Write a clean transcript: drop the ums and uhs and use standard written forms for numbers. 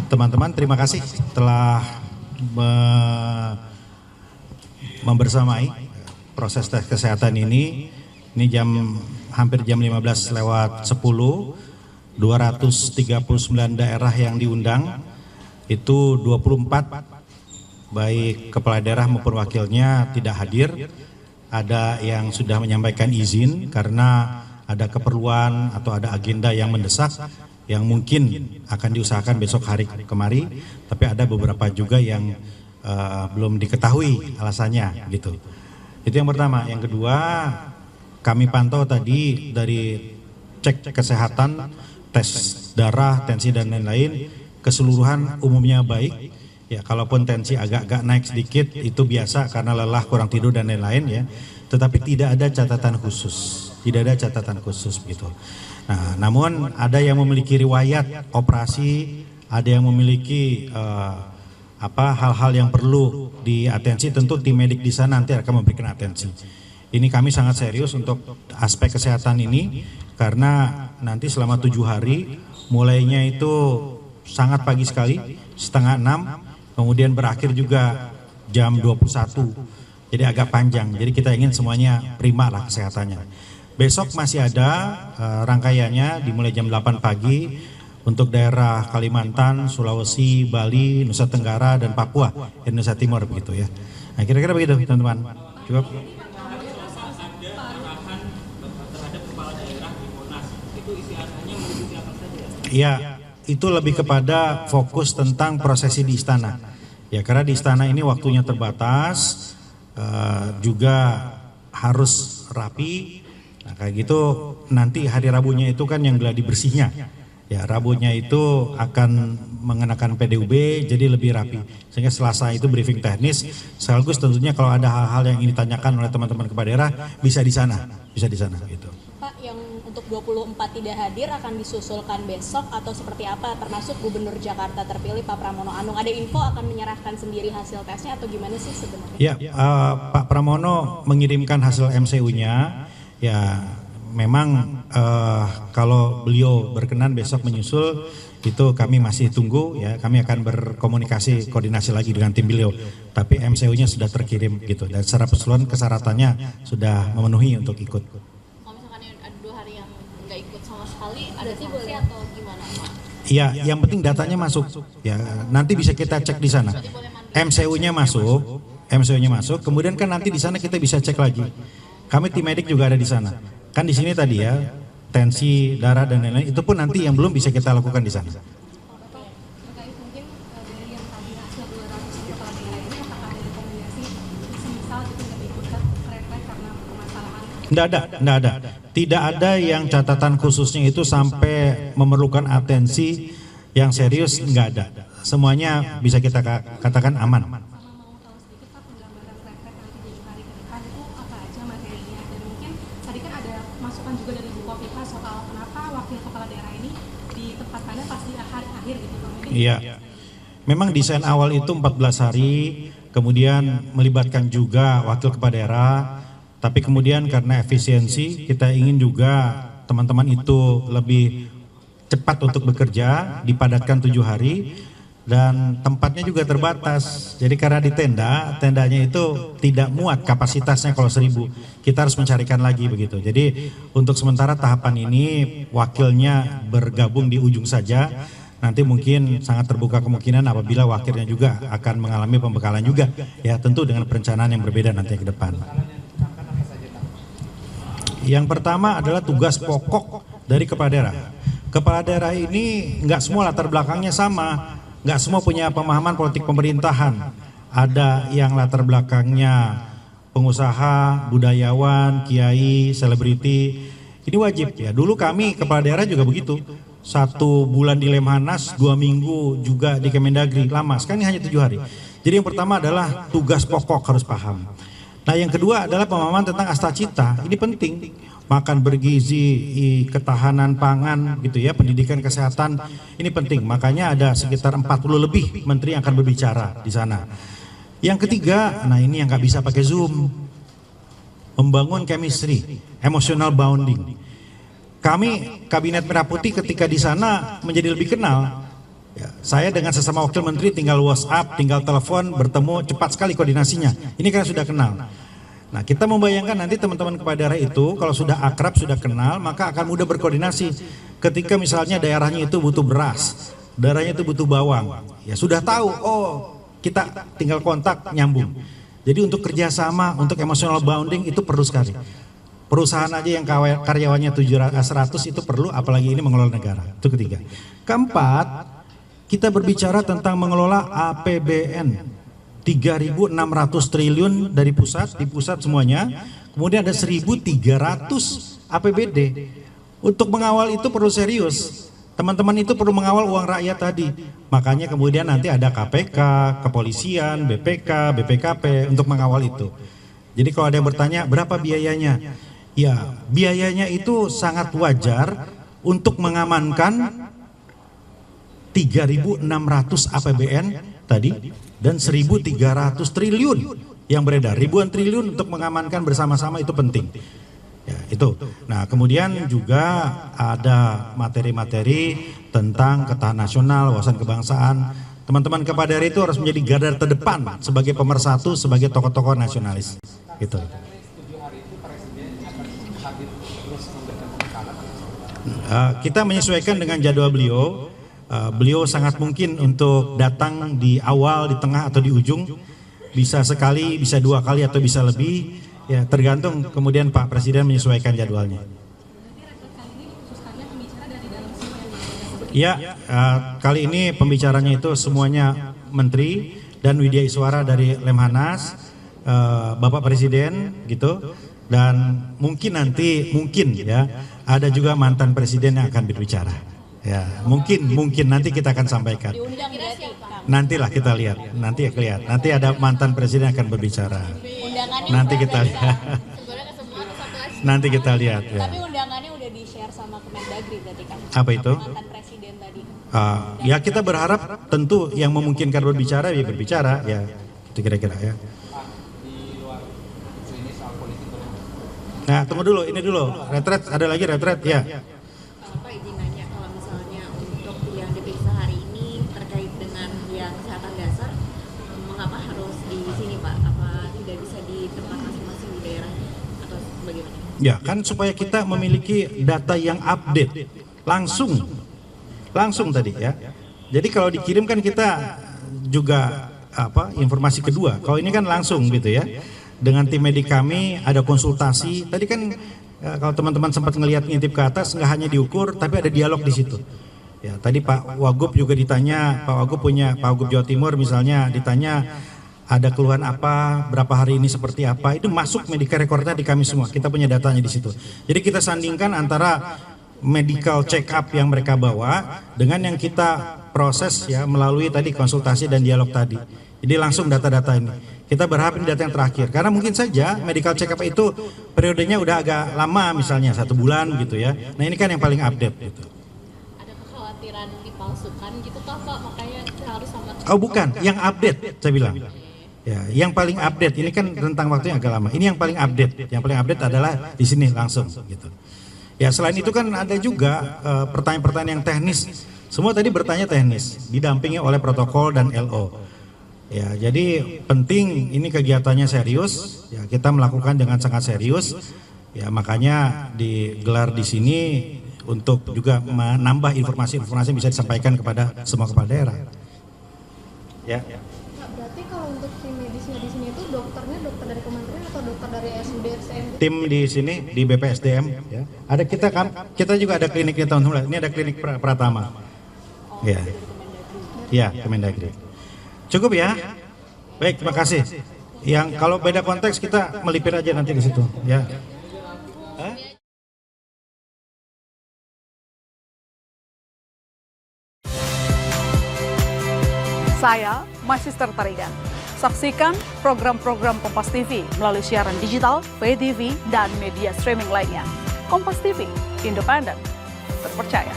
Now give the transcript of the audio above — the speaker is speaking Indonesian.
Teman-teman, terima kasih telah membersamai proses tes kesehatan ini. Ini hampir jam 15 lewat 10, 239 daerah yang diundang, itu 24 baik kepala daerah maupun wakilnya tidak hadir. Ada yang sudah menyampaikan izin karena ada keperluan atau ada agenda yang mendesak yang mungkin akan diusahakan besok hari kemari, tapi ada beberapa juga yang belum diketahui alasannya gitu. Itu yang pertama. Yang kedua, kami pantau tadi dari cek kesehatan, tes darah, tensi dan lain-lain, keseluruhan umumnya baik. Ya, kalaupun tensi agak-agak naik sedikit itu biasa karena lelah, kurang tidur dan lain-lain ya. Tetapi tidak ada catatan khusus, tidak ada catatan khusus begitu. Nah, namun ada yang memiliki riwayat operasi, ada yang memiliki hal-hal yang perlu diatensi. Tentu tim medik di sana nanti akan memberikan atensi. Ini kami sangat serius untuk aspek kesehatan ini karena nanti selama 7 hari, mulainya itu sangat pagi sekali, 5:30, kemudian berakhir juga jam 21. Jadi agak panjang. Jadi kita ingin semuanya prima lah kesehatannya. Besok masih ada rangkaiannya dimulai jam 8 pagi untuk daerah Kalimantan, Sulawesi, Bali, Nusa Tenggara dan Papua, Indonesia Timur begitu ya. Nah, kira-kira begitu teman-teman. Cukup. Ya, itu lebih kepada fokus tentang prosesi di istana. Ya, karena di istana ini waktunya terbatas, juga harus rapi. Nah, kayak gitu nanti hari Rabunya itu kan yang gladi bersihnya. Ya, Rabunya itu akan mengenakan PDUB jadi lebih rapi. Sehingga Selasa itu briefing teknis, sekaligus tentunya kalau ada hal-hal yang ingin ditanyakan oleh teman-teman kepala daerah bisa di sana gitu. Pak, yang untuk 24 tidak hadir akan disusulkan besok atau seperti apa, termasuk Gubernur Jakarta terpilih Pak Pramono Anung, ada info akan menyerahkan sendiri hasil tesnya atau gimana sih sebenarnya? Ya, Pak Pramono mengirimkan hasil MCU-nya. Ya, memang kalau beliau berkenan besok menyusul, itu kami masih tunggu ya. Kami akan berkomunikasi, koordinasi lagi dengan tim beliau. Tapi MCU-nya sudah terkirim gitu. Dan secara keseluruhan kesyaratannya sudah memenuhi untuk ikut. Kalau misalkan ada 2 hari yang nggak ikut sama sekali, ada sanksi atau gimana Pak? Iya, yang penting datanya masuk. Ya, nanti bisa kita cek di sana. MCU-nya masuk, kemudian kan nanti di sana kita bisa cek lagi. Kami tim medik juga ada di sana. Kan di sini tadi ya, tensi, darah dan lain-lain, itu pun nanti yang belum bisa kita lakukan di sana. Tidak ada. Tidak ada yang catatan khususnya itu sampai memerlukan atensi yang serius, enggak ada. Semuanya bisa kita katakan aman. Iya, memang desain awal itu 14 hari, kemudian melibatkan juga wakil kepala daerah, tapi kemudian karena efisiensi kita ingin juga teman-teman itu lebih cepat untuk bekerja, dipadatkan 7 hari, dan tempatnya juga terbatas. Jadi karena di tendanya itu tidak muat kapasitasnya kalau 1000, kita harus mencarikan lagi begitu. Jadi untuk sementara tahapan ini wakilnya bergabung di ujung saja. Nanti mungkin sangat terbuka kemungkinan apabila wakilnya juga akan mengalami pembekalan juga, ya tentu dengan perencanaan yang berbeda nanti ke depan. Yang pertama adalah tugas pokok dari kepala daerah. Kepala daerah ini nggak semua latar belakangnya sama, nggak semua punya pemahaman politik pemerintahan. Ada yang latar belakangnya pengusaha, budayawan, kiai, selebriti. Ini wajib ya. Dulu kami kepala daerah juga begitu. 1 bulan di Lemhanas, 2 minggu juga di Kemendagri, lama. Sekarang ini hanya 7 hari. Jadi yang pertama adalah tugas pokok harus paham. Nah, yang kedua adalah pemahaman tentang astacita. Ini penting. Makan bergizi, ketahanan pangan gitu ya, pendidikan kesehatan. Ini penting. Makanya ada sekitar 40 lebih menteri yang akan berbicara di sana. Yang ketiga, nah ini yang nggak bisa pakai Zoom. Membangun chemistry, emotional bonding. Kami Kabinet Merah Putih ketika di sana menjadi lebih kenal. Ya, saya dengan sesama wakil menteri tinggal WhatsApp, tinggal telepon, bertemu, cepat sekali koordinasinya. Ini kan sudah kenal. Nah, kita membayangkan nanti teman-teman kepala daerah itu kalau sudah akrab, sudah kenal, maka akan mudah berkoordinasi. Ketika misalnya daerahnya itu butuh beras, daerahnya itu butuh bawang, ya sudah tahu, oh kita tinggal kontak, nyambung. Jadi untuk kerjasama, untuk emotional bonding itu perlu sekali. Perusahaan aja yang karyawannya 100 itu perlu, apalagi ini mengelola negara. Itu ketiga. Keempat, kita berbicara tentang mengelola APBN 3.600 triliun dari pusat, di pusat semuanya. Kemudian ada 1.300 APBD. Untuk mengawal itu perlu serius. Teman-teman itu perlu mengawal uang rakyat tadi. Makanya kemudian nanti ada KPK, kepolisian, BPK, BPKP untuk mengawal itu. Jadi kalau ada yang bertanya berapa biayanya? Ya, biayanya itu sangat wajar untuk mengamankan 3.600 APBN tadi dan 1.300 triliun yang beredar, ribuan triliun untuk mengamankan bersama-sama itu penting. Ya, itu. Nah, kemudian juga ada materi-materi tentang ketahanan nasional, wawasan kebangsaan. Teman-teman kepala daerah itu harus menjadi garda terdepan sebagai pemersatu, sebagai tokoh-tokoh nasionalis. Gitu. Kita menyesuaikan dengan jadwal beliau. Beliau sangat mungkin untuk datang di awal, di tengah atau di ujung, bisa sekali, bisa 2 kali atau bisa lebih, ya tergantung kemudian Pak Presiden menyesuaikan jadwalnya. Ya, kali ini pembicaranya itu semuanya menteri dan Widya Iswara dari Lemhanas, Bapak Presiden gitu, dan mungkin nanti ya ada juga mantan presiden yang akan berbicara. Ya, mungkin nanti kita akan sampaikan. Nantilah kita lihat, nanti ada mantan presiden yang akan berbicara. Nanti kita lihat. Nanti kita lihat. Ya. Tapi undangannya udah di-share sama Kemendagri berarti kan? Apa itu? Mantan presiden tadi. Ya kita berharap tentu yang memungkinkan berbicara ya berbicara, ya itu kira-kira ya. Nah, tunggu dulu, ini dulu. Retret, ada lagi retret ya. Ya kan supaya kita memiliki data yang update langsung tadi ya. Jadi kalau dikirim kan kita juga informasi kedua. Kalau ini kan langsung gitu ya. Dengan tim medik kami ada konsultasi. Tadi kan kalau teman-teman sempat ngintip ke atas nggak hanya diukur tapi ada dialog di situ. Ya tadi Pak Wagub juga ditanya, Pak Wagub Jawa Timur misalnya ditanya ada keluhan apa, berapa hari ini seperti apa, itu masuk medical recordnya di kami semua, kita punya datanya di situ. Jadi kita sandingkan antara medical check up yang mereka bawa dengan yang kita proses ya melalui tadi konsultasi dan dialog tadi. Jadi langsung data-data ini. Kita berharap ini data yang terakhir, karena mungkin saja medical check up itu periodenya udah agak lama misalnya 1 bulan gitu ya. Nah ini kan yang paling update gitu. Ada kekhawatiran dipalsukan gitu Pak, makanya harus sama. Oh bukan, yang update saya bilang. Ya, yang paling update ini kan rentang waktunya agak lama. Ini yang paling update. Yang paling update adalah di sini langsung gitu. Ya, selain itu kan ada juga pertanyaan-pertanyaan yang teknis. Semua tadi bertanya teknis, didampingi oleh protokol dan LO. Ya, jadi penting ini kegiatannya serius. Ya, kita melakukan dengan sangat serius. Ya, makanya digelar di sini untuk juga menambah informasi-informasi yang bisa disampaikan kepada semua kepala daerah. Ya. Dokternya dokter dari kementerian atau dokter dari SUD SDM? Tim di sini di BPSDM ya. Ada kita juga ada kliniknya teman-teman. Ini ada klinik Pratama. Ya. Ya, Kemendagri. Cukup ya? Baik, terima kasih. Yang kalau beda konteks kita melipir aja nanti di situ, ya. Saya Magister Tarigan. Saksikan program-program Kompas TV melalui siaran digital, pay TV, dan media streaming lainnya. Kompas TV, independen, terpercaya.